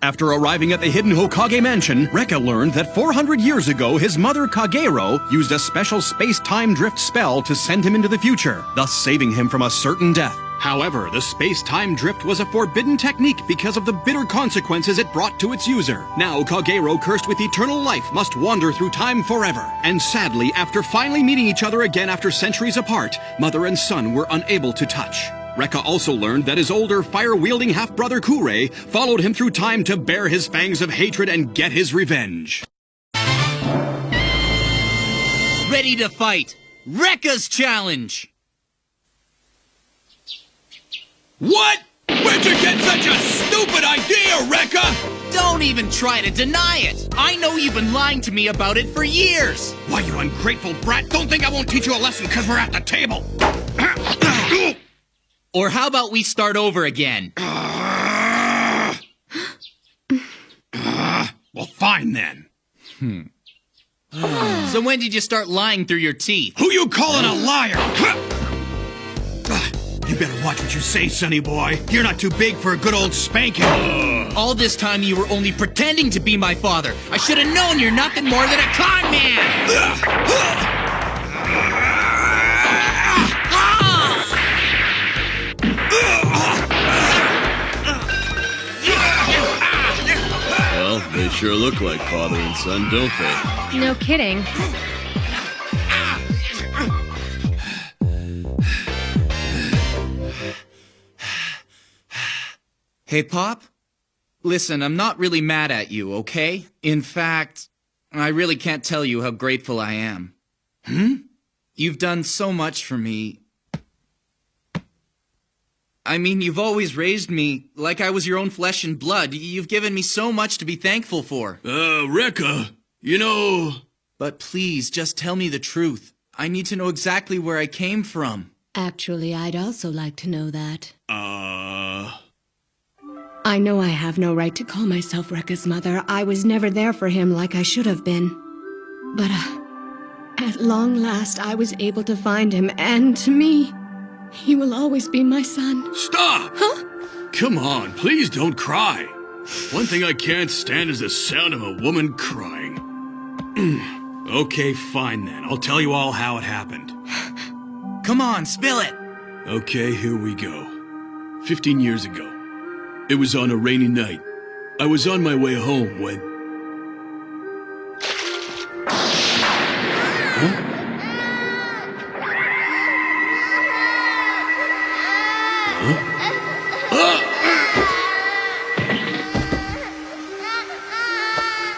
After arriving at the hidden Hokage mansion, Recca learned that 400 years ago his mother Kagero used a special space-time drift spell to send him into the future, thus saving him from a certain death. However, the space-time drift was a forbidden technique because of the bitter consequences it brought to its user. Now Kagero, cursed with eternal life, must wander through time forever. And sadly, after finally meeting each other again after centuries apart, mother and son were unable to touch. Recca also learned that his older, fire-wielding half-brother Kure followed him through time to bare his fangs of hatred and get his revenge. Ready to fight! Recca's challenge! What? Where'd you get such a stupid idea, Recca? Don't even try to deny it! I know you've been lying to me about it for years! Why, you ungrateful brat, don't think I won't teach you a lesson because we're at the table! Or how about we start over again? Well, fine then. So when did you start lying through your teeth? Who you calling a liar? You better watch what you say, sonny boy. You're not too big for a good old spanking. All this time you were only pretending to be my father. I should have known you're nothing more than a con man! Well, they sure look like father and son, don't they? No kidding. Hey, Pop? Listen, I'm not really mad at you, okay? In fact, I really can't tell you how grateful I am. You've done so much for me. I mean, you've always raised me like I was your own flesh and blood. You've given me so much to be thankful for. Recca, you know... But please, just tell me the truth. I need to know exactly where I came from. Actually, I'd also like to know that. I know I have no right to call myself Recca's mother. I was never there for him like I should have been. But, at long last, I was able to find him, and to me, he will always be my son. Stop! Huh? Come on, please don't cry. One thing I can't stand is the sound of a woman crying. Okay, fine then. I'll tell you all how it happened. Come on, spill it! Okay, here we go. 15 years ago. It was on a rainy night. I was on my way home when... Huh?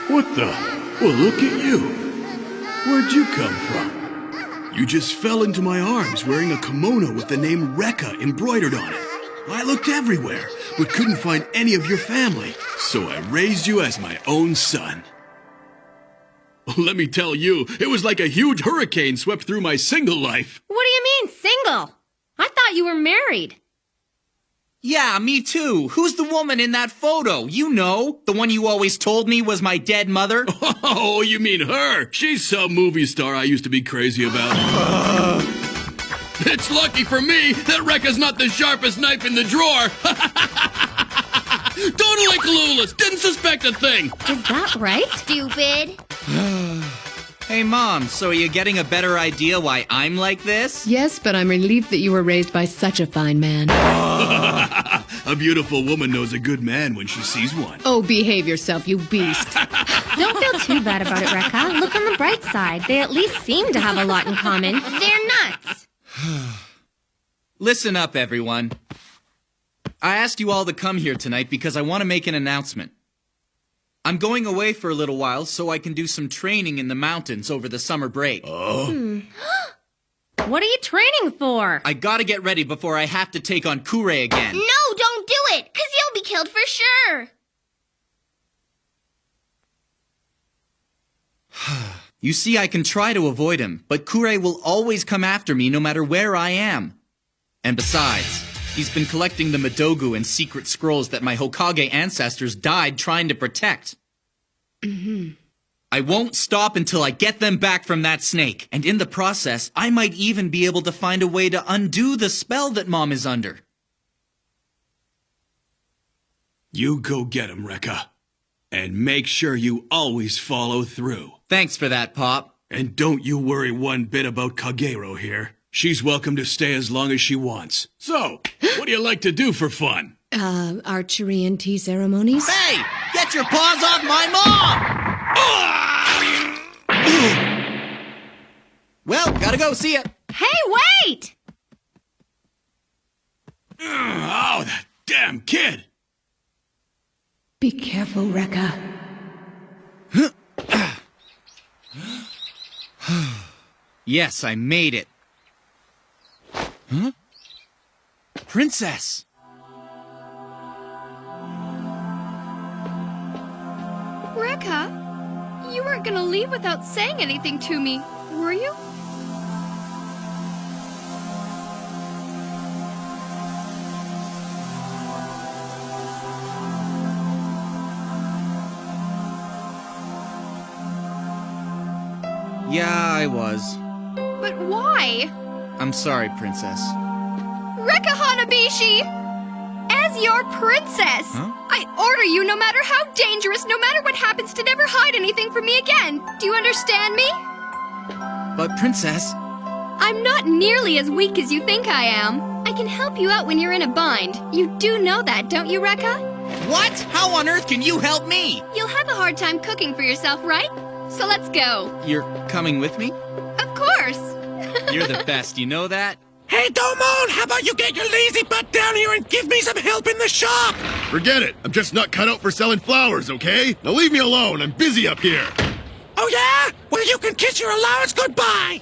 What the? Well, look at you. Where'd you come from? You just fell into my arms wearing a kimono with the name Recca embroidered on it. I looked everywhere, but couldn't find any of your family, so I raised you as my own son. Let me tell you, it was like a huge hurricane swept through my single life. What do you mean, single? I thought you were married. Yeah, me too. Who's the woman in that photo? You know, the one you always told me was my dead mother. Oh, you mean her? She's some movie star I used to be crazy about. It's lucky for me that Recca's not the sharpest knife in the drawer. Totally clueless. Didn't suspect a thing. Is that right? Stupid. Hey, Mom, so are you getting a better idea why I'm like this? Yes, but I'm relieved that you were raised by such a fine man. A beautiful woman knows a good man when she sees one. Oh, behave yourself, you beast. Don't feel too bad about it, Recca. Look on the bright side. They at least seem to have a lot in common. They're nuts. Listen up, everyone. I asked you all to come here tonight because I want to make an announcement. I'm going away for a little while so I can do some training in the mountains over the summer break. What are you training for? I gotta get ready before I have to take on Kure again. No, don't do it, 'cause you'll be killed for sure. You see, I can try to avoid him, but Kure will always come after me no matter where I am. And besides, he's been collecting the Madogu and secret scrolls that my Hokage ancestors died trying to protect. I won't stop until I get them back from that snake. And in the process, I might even be able to find a way to undo the spell that Mom is under. You go get him, Recca. And make sure you always follow through. Thanks for that, Pop. And don't you worry one bit about Kagero here. She's welcome to stay as long as she wants. So, what do you like to do for fun? Archery and tea ceremonies? Hey! Get your paws off my mom! Well, gotta go. See ya. Hey, wait! Oh, that damn kid! Be careful, Recca. Yes, I made it. Huh? Princess! Recca, you weren't gonna leave without saying anything to me, were you? Yeah, I was. But why? I'm sorry, Princess. Recca Hanabishi! As your princess! Huh? I order you, no matter how dangerous, no matter what happens, to never hide anything from me again. Do you understand me? But, Princess... I'm not nearly as weak as you think I am. I can help you out when you're in a bind. You do know that, don't you, Recca? What? How on earth can you help me? You'll have a hard time cooking for yourself, right? So let's go. You're coming with me? Of course. You're the best, you know that? Hey, Domon, how about you get your lazy butt down here and give me some help in the shop? Forget it. I'm just not cut out for selling flowers, okay? Now leave me alone. I'm busy up here. Oh, yeah? Well, you can kiss your allowance goodbye.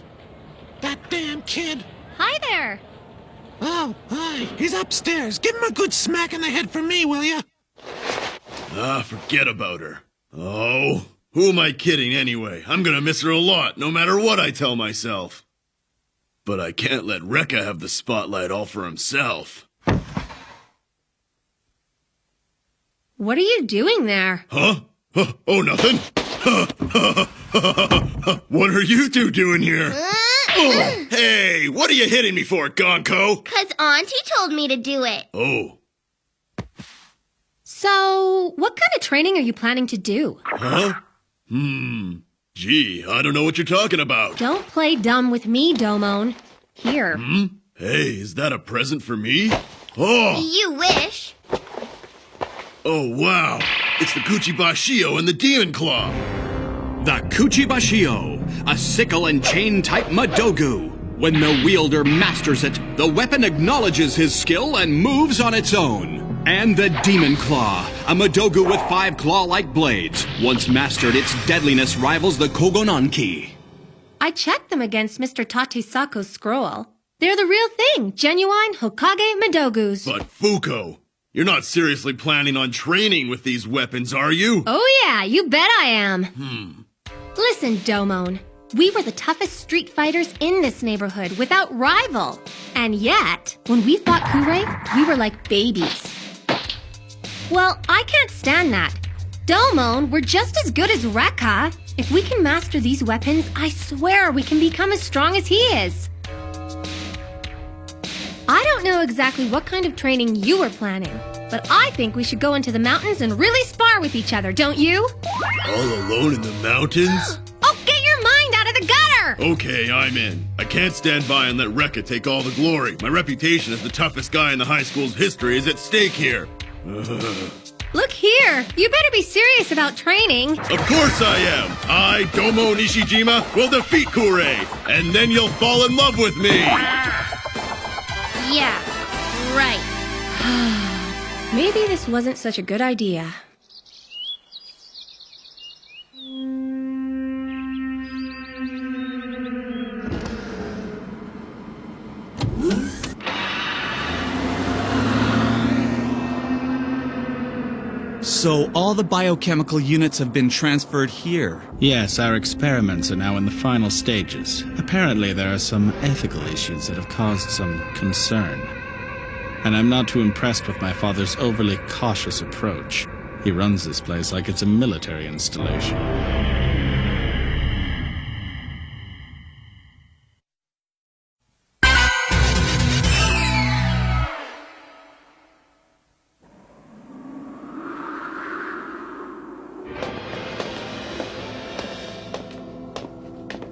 That damn kid. Hi there. Oh, hi. He's upstairs. Give him a good smack in the head for me, will ya? Ah, forget about her. Oh, who am I kidding anyway? I'm gonna miss her a lot, no matter what I tell myself. But I can't let Recca have the spotlight all for himself. What are you doing there? Huh? Oh, nothing. What are you two doing here? Oh, hey, what are you hitting me for, Gonko? 'Cause Auntie told me to do it. Oh, So, what kind of training are you planning to do? huh? Gee, I don't know what you're talking about. Don't play dumb with me, Domon. Here. Hey, is that a present for me? Oh, You wish. oh wow. It's the Kuchibashio and the Demon Claw. The Kuchibashio, a sickle and chain type Madogu. When the wielder masters it, the weapon acknowledges his skill and moves on its own. And the Demon Claw, a Madogu with 5 claw-like blades. Once mastered, its deadliness rivals the Kogonanki. I checked them against Mr. Tatesako's scroll. They're the real thing, genuine Hokage Madogus. But Fuko, you're not seriously planning on training with these weapons, are you? Oh yeah, you bet I am. Listen, Domon. We were the toughest street fighters in this neighborhood, without rival. And yet, when we fought Kurei, we were like babies. Well, I can't stand that. Domon, we're just as good as Recca. If we can master these weapons, I swear we can become as strong as he is. I don't know exactly what kind of training you were planning, but I think we should go into the mountains and really spar with each other, don't you? All alone in the mountains? Oh, get your mind out of the gutter! Okay, I'm in. I can't stand by and let Recca take all the glory. My reputation as the toughest guy in the high school's history is at stake here. Look here, you better be serious about training. Of course I am. I, Domo Nishijima, will defeat Kurei, and then you'll fall in love with me. Yeah, right. Maybe this wasn't such a good idea. So all the biochemical units have been transferred here. Yes, our experiments are now in the final stages. Apparently there are some ethical issues that have caused some concern. And I'm not too impressed with my father's overly cautious approach. He runs this place like it's a military installation.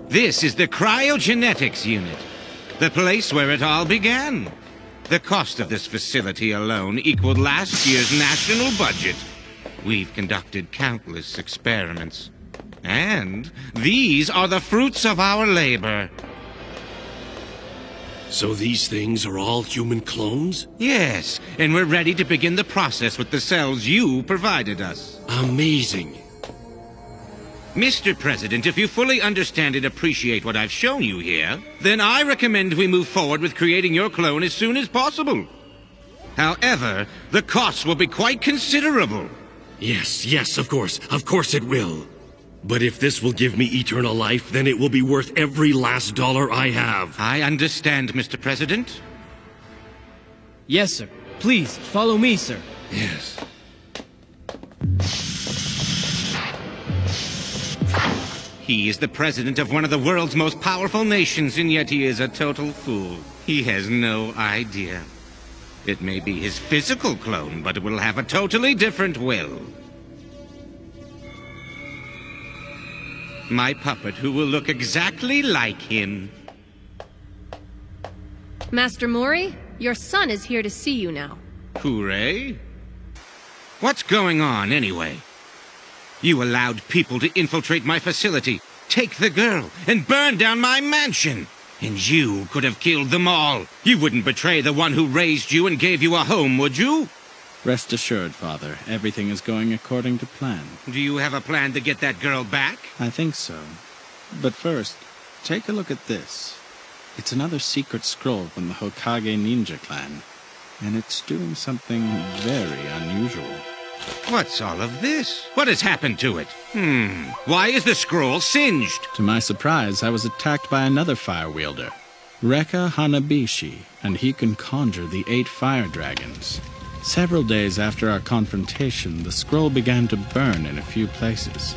This is the cryogenetics unit, the place where it all began. The cost of this facility alone equaled last year's national budget. We've conducted countless experiments. And these are the fruits of our labor. So these things are all human clones? Yes, and we're ready to begin the process with the cells you provided us. Amazing. Mr. President, if you fully understand and appreciate what I've shown you here, then I recommend we move forward with creating your clone as soon as possible. However, the costs will be quite considerable. Yes, of course it will. But if this will give me eternal life, then it will be worth every last dollar I have. I understand, Mr. President. Yes, sir. Please, follow me, sir. Yes. He is the president of one of the world's most powerful nations, and yet he is a total fool. He has no idea. It may be his physical clone, but it will have a totally different will. My puppet, who will look exactly like him. Master Mori, your son is here to see you now. Hooray? What's going on, anyway? You allowed people to infiltrate my facility, take the girl, and burn down my mansion. And you could have killed them all. You wouldn't betray the one who raised you and gave you a home, would you? Rest assured, Father, everything is going according to plan. Do you have a plan to get that girl back? I think so. But first, take a look at this. It's another secret scroll from the Hokage ninja clan, and it's doing something very unusual. What's all of this? What has happened to it? Why is the scroll singed? To my surprise, I was attacked by another fire wielder, Recca Hanabishi, and he can conjure the 8 fire dragons. Several days after our confrontation, the scroll began to burn in a few places.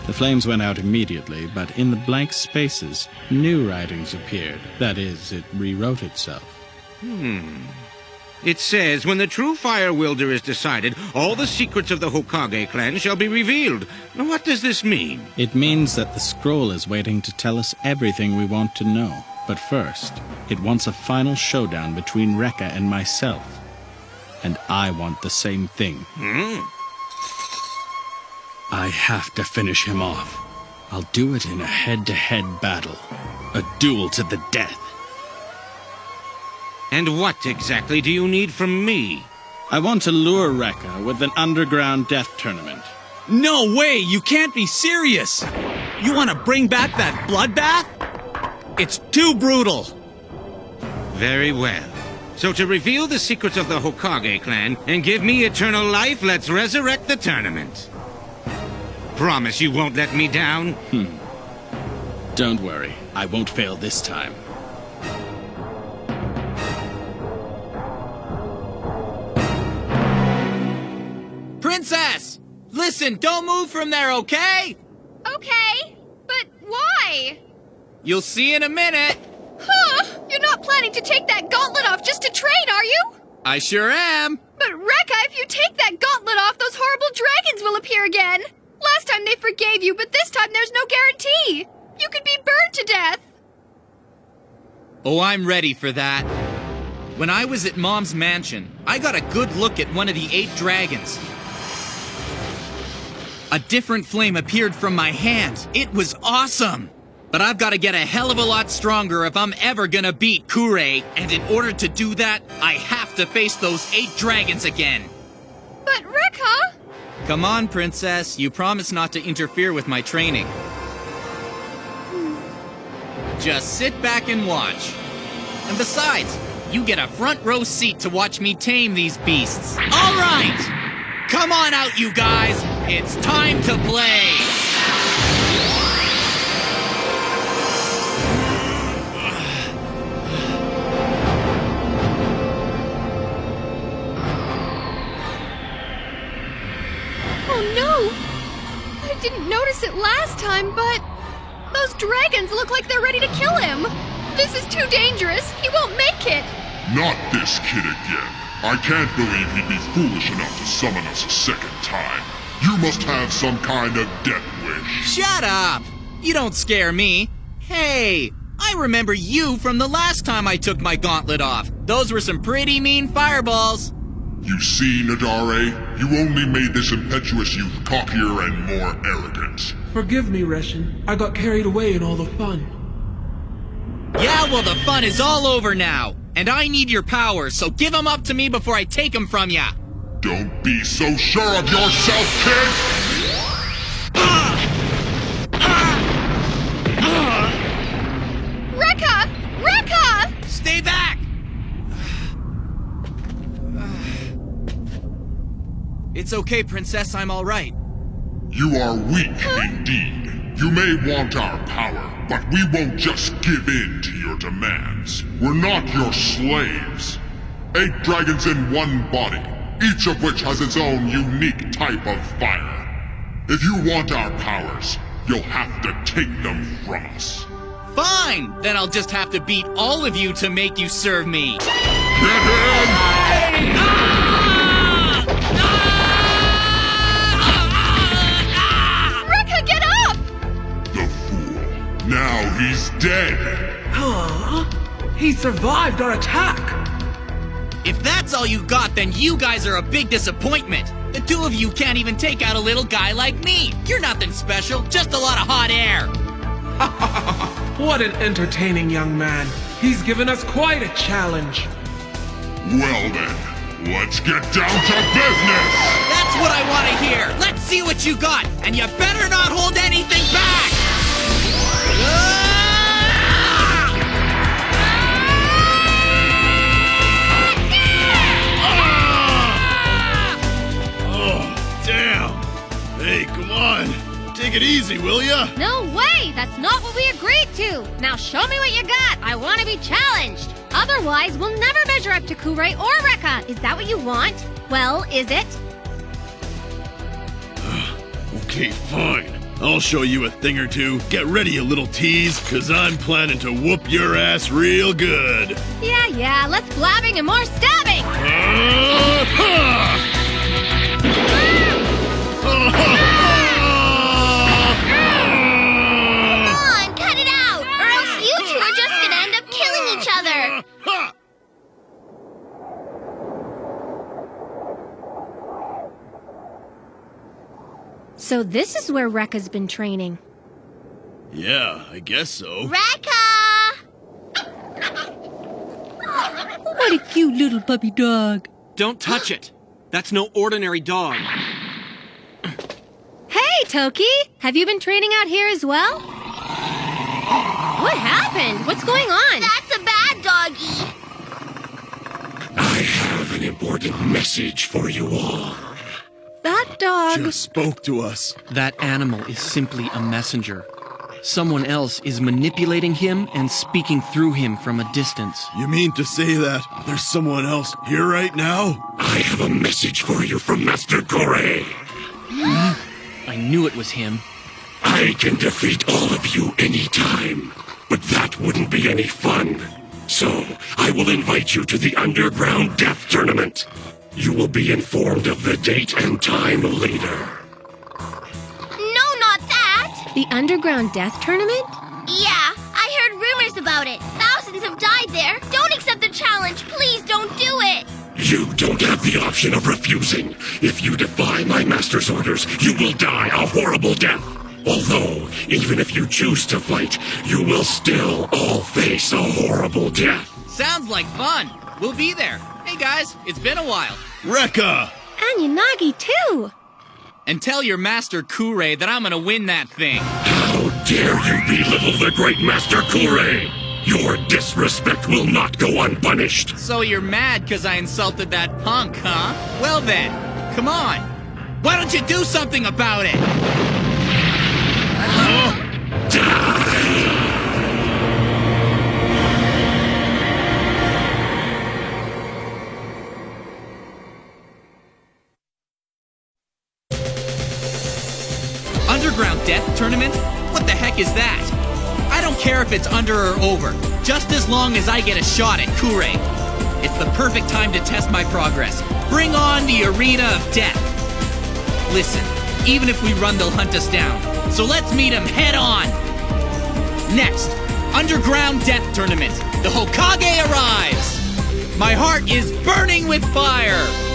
The flames went out immediately, but in the blank spaces, new writings appeared. That is, it rewrote itself. It says, when the true fire wielder is decided, all the secrets of the Hokage clan shall be revealed. Now, what does this mean? It means that the scroll is waiting to tell us everything we want to know. But first, it wants a final showdown between Recca and myself. And I want the same thing. I have to finish him off. I'll do it in a head-to-head battle. A duel to the death. And what exactly do you need from me? I want to lure Recca with an underground death tournament. No way! You can't be serious! You want to bring back that bloodbath? It's too brutal! Very well. So to reveal the secrets of the Hokage clan and give me eternal life, let's resurrect the tournament. Promise you won't let me down? Don't worry, I won't fail this time. Princess! Listen, don't move from there, okay? Okay, but why? You'll see in a minute. Huh? You're not planning to take that gauntlet off just to train, are you? I sure am. But Recca, if you take that gauntlet off, those horrible dragons will appear again. Last time they forgave you, but this time there's no guarantee. You could be burned to death. Oh, I'm ready for that. When I was at Mom's mansion, I got a good look at one of the 8 dragons. A different flame appeared from my hand. It was awesome. But I've got to get a hell of a lot stronger if I'm ever gonna beat Kure, and in order to do that, I have to face those 8 dragons again. But Recca! Come on, Princess. You promised not to interfere with my training. Just sit back and watch. And besides, you get a front row seat to watch me tame these beasts. All right! Come on out, you guys! It's time to play! Oh no! I didn't notice it last time, but those dragons look like they're ready to kill him. This is too dangerous. He won't make it. Not this kid again. I can't believe he'd be foolish enough to summon us a second time. You must have some kind of death wish. Shut up! You don't scare me. Hey, I remember you from the last time I took my gauntlet off. Those were some pretty mean fireballs. You see, Nadare, you only made this impetuous youth cockier and more arrogant. Forgive me, Reshin. I got carried away in all the fun. Yeah, well, the fun is all over now. And I need your powers, so give them up to me before I take them from ya. Don't be so sure of yourself, kid! Recca! Recca! Stay back! It's okay, Princess, I'm all right. You are weak, indeed. You may want our power, but we won't just give in to your demands. We're not your slaves. 8 dragons in one body, each of which has its own unique type of fire. If you want our powers, you'll have to take them from us. Fine! Then I'll just have to beat all of you to make you serve me. Get in! Recca, get up! The fool. Now he's dead. Huh? He survived our attack. If that's all you got, then you guys are a big disappointment. The two of you can't even take out a little guy like me. You're nothing special, just a lot of hot air. What an entertaining young man. He's given us quite a challenge. Well then, let's get down to business! That's what I want to hear. Let's see what you got, and you better not hold anything back. Damn! Hey, come on! Take it easy, will ya? No way! That's not what we agreed to! Now show me what you got! I want to be challenged! Otherwise, we'll never measure up to Kurei or Recca! Is that what you want? Well, is it? Okay, fine. I'll show you a thing or two. Get ready, you little tease, cause I'm planning to whoop your ass real good. Yeah, less blabbing and more stabbing! Come on, cut it out! Or else you two are just gonna end up killing each other! So this is where Recca's been training. Yeah, I guess so. Recca! What a cute little puppy dog. Don't touch it. That's no ordinary dog. Hey, Toki! Have you been training out here as well? What happened? What's going on? That's a bad doggy! I have an important message for you all. That dog... Just spoke to us. That animal is simply a messenger. Someone else is manipulating him and speaking through him from a distance. You mean to say that there's someone else here right now? I have a message for you from Master Kurei. I knew it was him. I can defeat all of you anytime, but that wouldn't be any fun. So, I will invite you to the Underground Death Tournament. You will be informed of the date and time later. No, not that! The Underground Death Tournament? Yeah, I heard rumors about it. Thousands have died there. Don't accept the challenge. Please don't do it. You don't have the option of refusing. If you defy my master's orders, you will die a horrible death. Although, even if you choose to fight, you will still all face a horrible death. Sounds like fun. We'll be there. Hey guys, it's been a while. Recca! And Yanagi, too. And tell your master Kurei that I'm gonna win that thing. How dare you belittle the great Master Kurei! Your disrespect will not go unpunished. So you're mad because I insulted that punk, huh? Well then, come on. Why don't you do something about it? Underground Death Tournament? What the heck is that? I don't care if it's under or over, just as long as I get a shot at Kurei. It's the perfect time to test my progress. Bring on the Arena of Death. Listen, even if we run, they'll hunt us down. So let's meet them head on. Next, underground death tournament. The Hokage arrives! My heart is burning with fire!